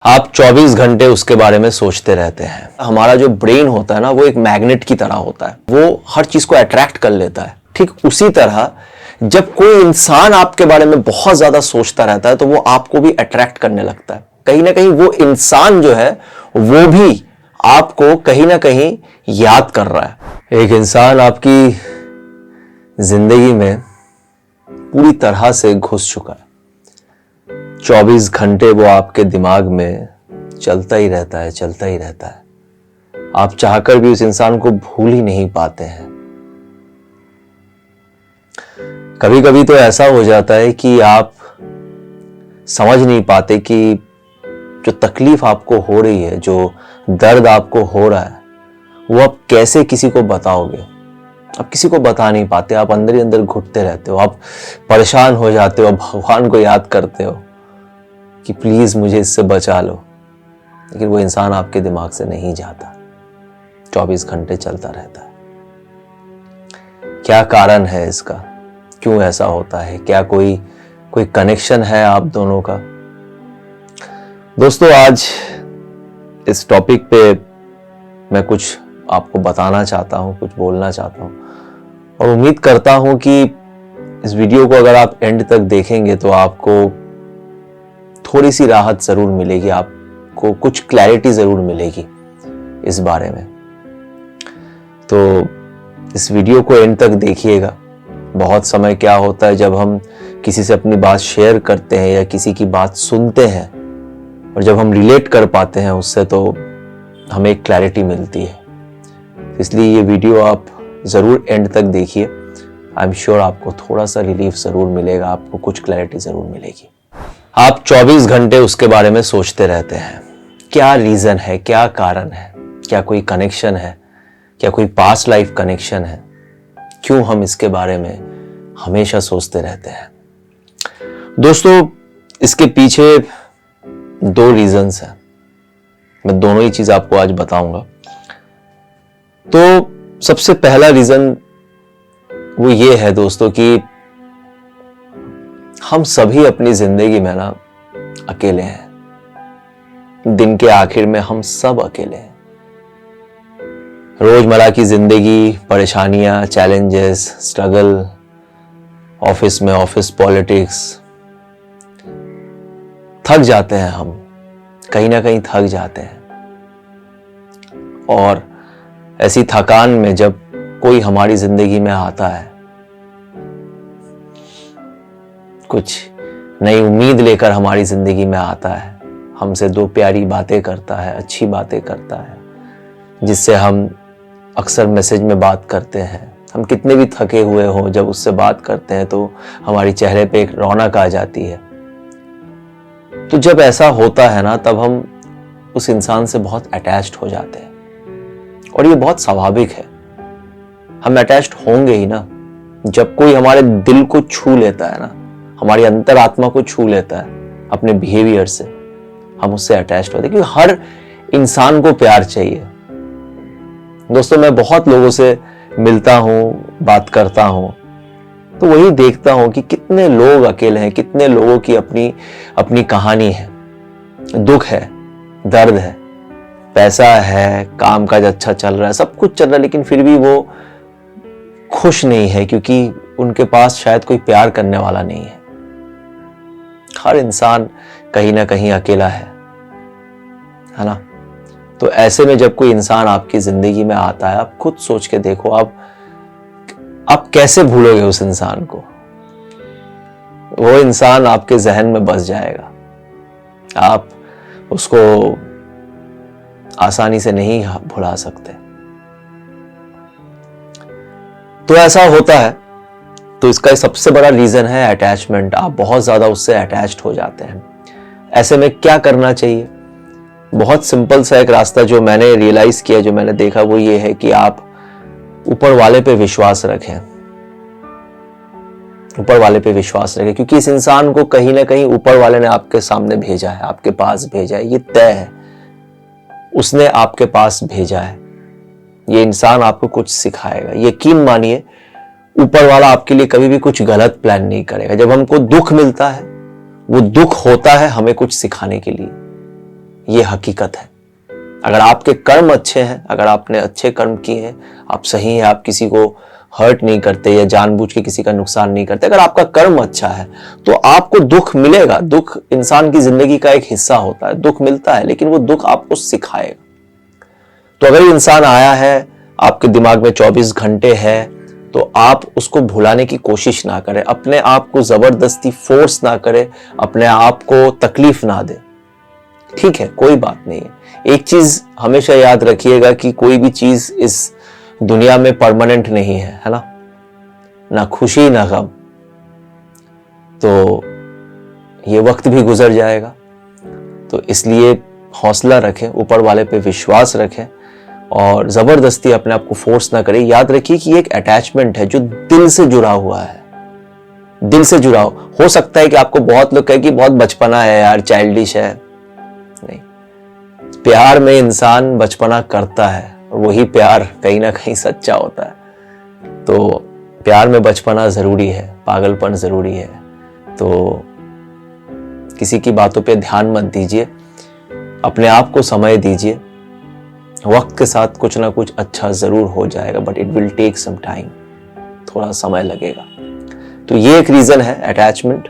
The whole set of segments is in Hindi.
आप 24 घंटे उसके बारे में सोचते रहते हैं। हमारा जो ब्रेन होता है ना, वो एक मैग्नेट की तरह होता है, वो हर चीज को अट्रैक्ट कर लेता है। ठीक उसी तरह जब कोई इंसान आपके बारे में बहुत ज्यादा सोचता रहता है तो वो आपको भी अट्रैक्ट करने लगता है। कहीं ना कहीं वो इंसान जो है वो भी आपको कहीं ना कहीं याद कर रहा है। एक इंसान आपकी जिंदगी में पूरी तरह से घुस चुका है। 24 घंटे वो आपके दिमाग में चलता ही रहता है, चलता ही रहता है। आप चाहकर भी उस इंसान को भूल ही नहीं पाते हैं। कभी कभी तो ऐसा हो जाता है कि आप समझ नहीं पाते कि जो तकलीफ आपको हो रही है, जो दर्द आपको हो रहा है, वो आप कैसे किसी को बताओगे। आप किसी को बता नहीं पाते, आप अंदर ही अंदर घुटते रहते हो, आप परेशान हो जाते हो, भगवान को याद करते हो कि प्लीज मुझे इससे बचा लो। लेकिन वो इंसान आपके दिमाग से नहीं जाता, 24 घंटे चलता रहता है। क्या कारण है इसका? क्यों ऐसा होता है? क्या कोई कनेक्शन है आप दोनों का? दोस्तों, आज इस टॉपिक पे मैं कुछ आपको बताना चाहता हूं, कुछ बोलना चाहता हूं, और उम्मीद करता हूं कि इस वीडियो को अगर आप एंड तक देखेंगे तो आपको थोड़ी सी राहत जरूर मिलेगी, आपको कुछ क्लैरिटी जरूर मिलेगी इस बारे में। तो इस वीडियो को एंड तक देखिएगा। बहुत समय क्या होता है, जब हम किसी से अपनी बात शेयर करते हैं या किसी की बात सुनते हैं और जब हम रिलेट कर पाते हैं उससे, तो हमें एक क्लैरिटी मिलती है। इसलिए ये वीडियो आप जरूर एंड तक देखिए। आई एम श्योर आपको थोड़ा सा रिलीफ जरूर मिलेगा, आपको कुछ क्लैरिटी जरूर मिलेगी। आप 24 घंटे उसके बारे में सोचते रहते हैं। क्या रीजन है? क्या कारण है? क्या कोई कनेक्शन है? क्या कोई पास्ट लाइफ कनेक्शन है? क्यों हम इसके बारे में हमेशा सोचते रहते हैं? दोस्तों, इसके पीछे दो रीजंस हैं। मैं दोनों ही चीज आपको आज बताऊंगा। तो सबसे पहला रीजन वो ये है दोस्तों कि हम सभी अपनी जिंदगी में ना अकेले हैं। दिन के आखिर में हम सब अकेले हैं। रोजमर्रा की जिंदगी, परेशानियां, चैलेंजेस, स्ट्रगल, ऑफिस में ऑफिस पॉलिटिक्स, थक जाते हैं हम, कहीं ना कहीं थक जाते हैं। और ऐसी थकान में जब कोई हमारी जिंदगी में आता है, कुछ नई उम्मीद लेकर हमारी जिंदगी में आता है, हमसे दो प्यारी बातें करता है, अच्छी बातें करता है, जिससे हम अक्सर मैसेज में बात करते हैं। हम कितने भी थके हुए हों, जब उससे बात करते हैं तो हमारी चेहरे पे एक रौनक आ जाती है। तो जब ऐसा होता है ना, तब हम उस इंसान से बहुत अटैच्ड हो जाते हैं। और ये बहुत स्वाभाविक है, हम अटैच्ड होंगे ही ना। जब कोई हमारे दिल को छू लेता है ना, हमारी अंतरात्मा को छू लेता है अपने बिहेवियर से, हम उससे अटैच्ड होते हैं। क्योंकि हर इंसान को प्यार चाहिए। दोस्तों, मैं बहुत लोगों से मिलता हूं, बात करता हूं, तो वही देखता हूं कि कितने लोग अकेले हैं, कितने लोगों की अपनी अपनी कहानी है, दुख है, दर्द है, पैसा है, काम काज अच्छा चल रहा है, सब कुछ चल रहा है, लेकिन फिर भी वो खुश नहीं है, क्योंकि उनके पास शायद कोई प्यार करने वाला नहीं है। हर इंसान कहीं ना कहीं अकेला है ना। तो ऐसे में जब कोई इंसान आपकी जिंदगी में आता है, आप खुद सोच के देखो, आप कैसे भूलोगे उस इंसान को? वो इंसान आपके जहन में बस जाएगा। आप उसको आसानी से नहीं भुला सकते। तो ऐसा होता है। तो इसका सबसे बड़ा रीजन है अटैचमेंट। आप बहुत ज्यादा उससे अटैच्ड हो जाते हैं। ऐसे में क्या करना चाहिए? बहुत सिंपल सा एक रास्ता जो मैंने रियलाइज किया, जो मैंने देखा, वो ये है कि आप ऊपर वाले पे विश्वास रखें। ऊपर वाले पे विश्वास रखें, क्योंकि इस इंसान को कहीं ना कहीं ऊपर वाले ने आपके सामने भेजा है, आपके पास भेजा है। ये तय है, उसने आपके पास भेजा है। ये इंसान आपको कुछ सिखाएगा। यकीन मानिए, ऊपर वाला आपके लिए कभी भी कुछ गलत प्लान नहीं करेगा। जब हमको दुख मिलता है, वो दुख होता है हमें कुछ सिखाने के लिए। ये हकीकत है। अगर आपके कर्म अच्छे हैं, अगर आपने अच्छे कर्म किए हैं, आप सही हैं, आप किसी को हर्ट नहीं करते या जानबूझ के किसी का नुकसान नहीं करते, अगर आपका कर्म अच्छा है तो आपको दुख मिलेगा। दुख इंसान की जिंदगी का एक हिस्सा होता है, दुख मिलता है, लेकिन वो दुख आपको सिखाएगा। तो अगर इंसान आया है, आपके दिमाग में 24 घंटे है, तो आप उसको भुलाने की कोशिश ना करें, अपने आप को जबरदस्ती फोर्स ना करें, अपने आप को तकलीफ ना दे। ठीक है, कोई बात नहीं है। एक चीज हमेशा याद रखिएगा कि कोई भी चीज इस दुनिया में परमानेंट नहीं है ना? ना खुशी ना गम। तो ये वक्त भी गुजर जाएगा। तो इसलिए हौसला रखें, ऊपर वाले पे विश्वास रखें और जबरदस्ती अपने आप को फोर्स ना करें। याद रखिए कि ये एक अटैचमेंट है जो दिल से जुड़ा हुआ है, दिल से जुड़ा हो सकता है कि आपको बहुत लोग कहें कि बहुत बचपना है यार, चाइल्डिश है। नहीं, प्यार में इंसान बचपना करता है और वही प्यार कहीं ना कहीं सच्चा होता है। तो प्यार में बचपना जरूरी है, पागलपन जरूरी है। तो किसी की बातों पे ध्यान मत दीजिए, अपने आप को समय दीजिए। वक्त के साथ कुछ ना कुछ अच्छा जरूर हो जाएगा, but it will take some time, थोड़ा समय लगेगा। तो ये एक रीजन है अटैचमेंट,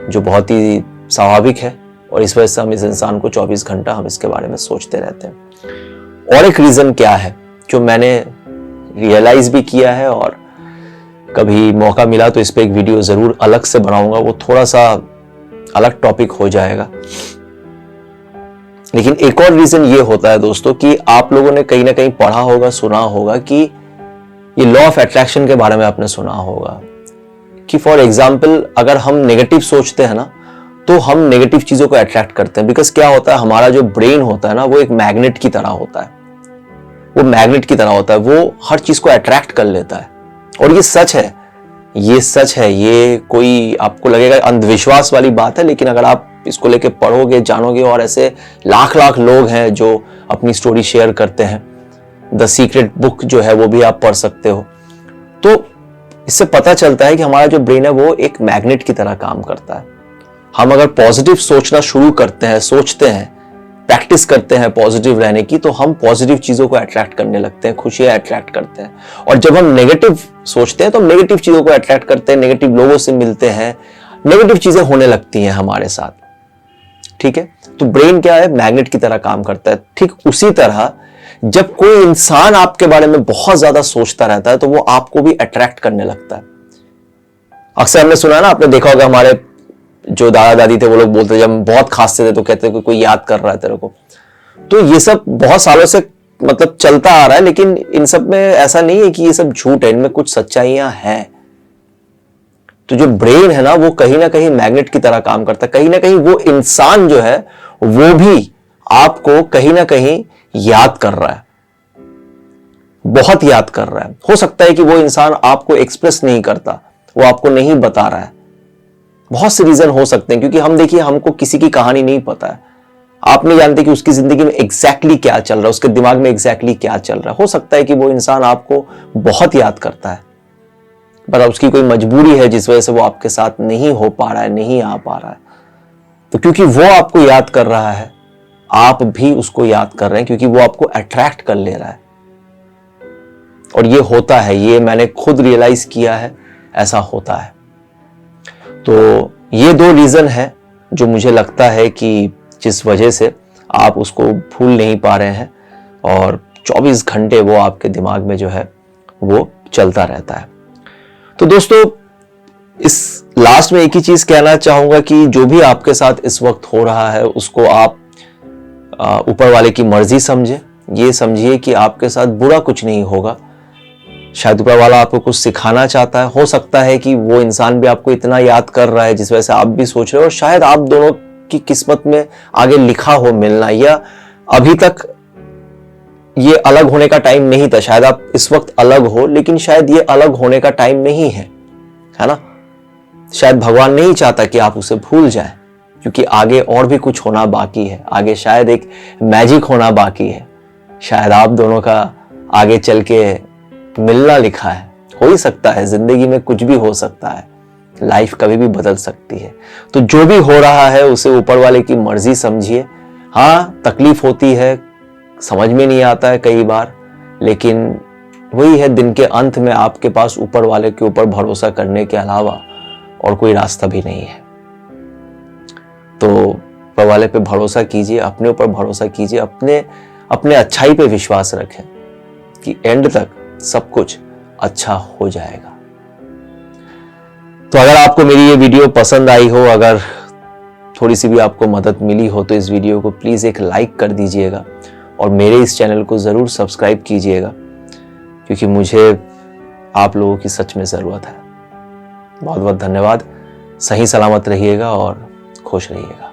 जो बहुत ही स्वाभाविक है और इस वजह से हम इस इंसान को 24 घंटा हम इसके बारे में सोचते रहते हैं। और एक रीजन क्या है जो मैंने रियलाइज भी किया है, और कभी मौका मिला तो इस पे एक वीडियो जरूर अलग से बनाऊंगा, वो थोड़ा सा अलग टॉपिक हो जाएगा। लेकिन एक और रीजन ये होता है दोस्तों कि आप लोगों ने कहीं ना कहीं पढ़ा होगा, सुना होगा कि ये लॉ ऑफ अट्रैक्शन के बारे में आपने सुना होगा कि फॉर एग्जाम्पल अगर हम नेगेटिव सोचते हैं ना तो हम नेगेटिव चीजों को अट्रैक्ट करते हैं। बिकॉज क्या होता है, हमारा जो ब्रेन होता है ना वो एक मैग्नेट की तरह होता है, वो मैग्नेट की तरह होता है, वो हर चीज को अट्रैक्ट कर लेता है। और ये सच है, ये सच है। ये कोई आपको लगेगा अंधविश्वास वाली बात है, लेकिन अगर आप इसको लेके पढ़ोगे, जानोगे, और ऐसे लाख लाख लोग हैं जो अपनी स्टोरी शेयर करते हैं, द सीक्रेट बुक जो है वो भी आप पढ़ सकते हो। तो इससे पता चलता है कि हमारा जो ब्रेन है वो एक मैग्नेट की तरह काम करता है। हम अगर पॉजिटिव सोचना शुरू करते हैं, सोचते हैं, प्रैक्टिस करते हैं पॉजिटिव रहने की, तो हम पॉजिटिव चीजों को अट्रैक्ट करने लगते हैं, खुशियां अट्रैक्ट करते हैं। और जब हम नेगेटिव सोचते हैं तो हम नेगेटिव चीजों को अट्रैक्ट करते हैं, नेगेटिव लोगों से मिलते हैं, नेगेटिव चीजें होने लगती हैं हमारे साथ। ठीक है, तो ब्रेन क्या है, मैग्नेट की तरह काम करता है। ठीक उसी तरह जब कोई इंसान आपके बारे में बहुत ज्यादा सोचता रहता है तो वो आपको भी अट्रैक्ट करने लगता है। अक्सर हमने सुना है ना, आपने देखा होगा, हमारे जो दादा दादी थे वो लोग बोलते थे, जब हम बहुत खांसते थे तो कहते थे कोई याद कर रहा है तेरे को। तो ये सब बहुत सालों से मतलब चलता आ रहा है, लेकिन इन सब में ऐसा नहीं है कि ये सब झूठ है, इनमें कुछ सच्चाइयां हैं। तो जो ब्रेन है ना वो कहीं ना कहीं मैग्नेट की तरह काम करता है। कहीं ना कहीं वो इंसान जो है वो भी आपको कहीं ना कहीं याद कर रहा है, बहुत याद कर रहा है। हो सकता है कि वो इंसान आपको एक्सप्रेस नहीं करता, वो आपको नहीं बता रहा है। बहुत से रीजन हो सकते हैं, क्योंकि हम देखिए, हमको किसी की कहानी नहीं पता है। आप नहीं जानते कि उसकी जिंदगी में एग्जैक्टली क्या चल रहा है, उसके दिमाग में एग्जैक्टली क्या चल रहा है। हो सकता है कि वो इंसान आपको बहुत याद करता है, पर उसकी कोई मजबूरी है जिस वजह से वो आपके साथ नहीं हो पा रहा है, नहीं आ पा रहा है। तो क्योंकि वो आपको याद कर रहा है, आप भी उसको याद कर रहे हैं, क्योंकि वो आपको अट्रैक्ट कर ले रहा है। और ये होता है, ये मैंने खुद रियलाइज किया है, ऐसा होता है। तो ये दो रीजन है जो मुझे लगता है कि जिस वजह से आप उसको भूल नहीं पा रहे हैं और 24 घंटे वो आपके दिमाग में जो है वो चलता रहता है। तो दोस्तों, इस लास्ट में एक ही चीज कहना चाहूंगा कि जो भी आपके साथ इस वक्त हो रहा है उसको आप ऊपर वाले की मर्जी समझे। ये समझिए कि आपके साथ बुरा कुछ नहीं होगा। शायद ऊपर वाला आपको कुछ सिखाना चाहता है। हो सकता है कि वो इंसान भी आपको इतना याद कर रहा है जिस वजह से आप भी सोच रहे हो, और शायद आप दोनों की किस्मत में आगे लिखा हो मिलना, या अभी तक ये अलग होने का टाइम नहीं था। शायद आप इस वक्त अलग हो, लेकिन शायद ये अलग होने का टाइम नहीं है ना। शायद भगवान नहीं चाहता कि आप उसे भूल जाएं, क्योंकि आगे और भी कुछ होना बाकी है। आगे शायद एक मैजिक होना बाकी है। शायद आप दोनों का आगे चल के मिलना लिखा है। हो ही सकता है, जिंदगी में कुछ भी हो सकता है, लाइफ कभी भी बदल सकती है। तो जो भी हो रहा है उसे ऊपर वाले की मर्जी समझिए, हाँ, तकलीफ होती है, समझ में नहीं आता है कई बार, लेकिन वही है, दिन के अंत में आपके पास ऊपर वाले के ऊपर भरोसा करने के अलावा और कोई रास्ता भी नहीं है। तो ऊपर वाले पे भरोसा कीजिए, अपने ऊपर भरोसा कीजिए, अपने अच्छाई पे विश्वास रखें कि एंड तक सब कुछ अच्छा हो जाएगा। तो अगर आपको मेरी ये वीडियो पसंद आई हो, अगर थोड़ी सी भी आपको मदद मिली हो, तो इस वीडियो को प्लीज़ एक लाइक कर दीजिएगा और मेरे इस चैनल को ज़रूर सब्सक्राइब कीजिएगा, क्योंकि मुझे आप लोगों की सच में ज़रूरत है। बहुत बहुत धन्यवाद। सही सलामत रहिएगा और खुश रहिएगा।